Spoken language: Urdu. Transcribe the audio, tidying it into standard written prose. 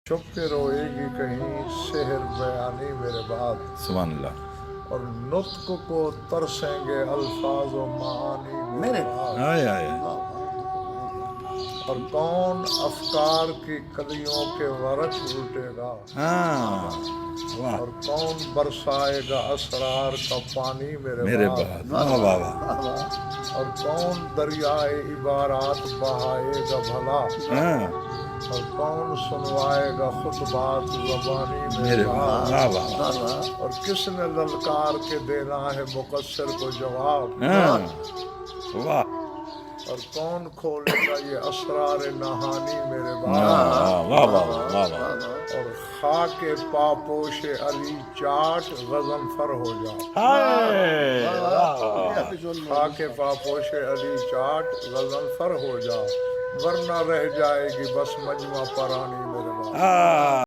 چھپ کے روئے گی کہیں سحر بیانی میرے بعد، سبحان اللہ. اور نطق کو ترسیں گے الفاظ و معانی میرے بعد، آئے آئے. اور کون افکار کی کلیوں کے ورق الٹے گا، ہاں واہ اور کون برسائے گا اسرار کا پانی میرے میرے بعد. بعد، واہ واہ واہ. اور کون دریائے عبارات بہائے گا بھلا، ہاں اور کون سنوائے گا خطبات زبانی میرے میرے بعد. بعد، واہ واہ. اور کس نے للکار کے دینا ہے مقصر کو جواب، ہاں واہ. اور کون کھولے گا یہ اسرار نہانی میرے بعد، واہ واہ واہ واہ. اور خاک پاپوش علی چاٹ غضنفر ہو جا، ہائے واہ. خاک پاپوش علی چاٹ غضنفر ہو جا، ورنہ رہ جائے گی بس مجمع پرانی میرے بعد۔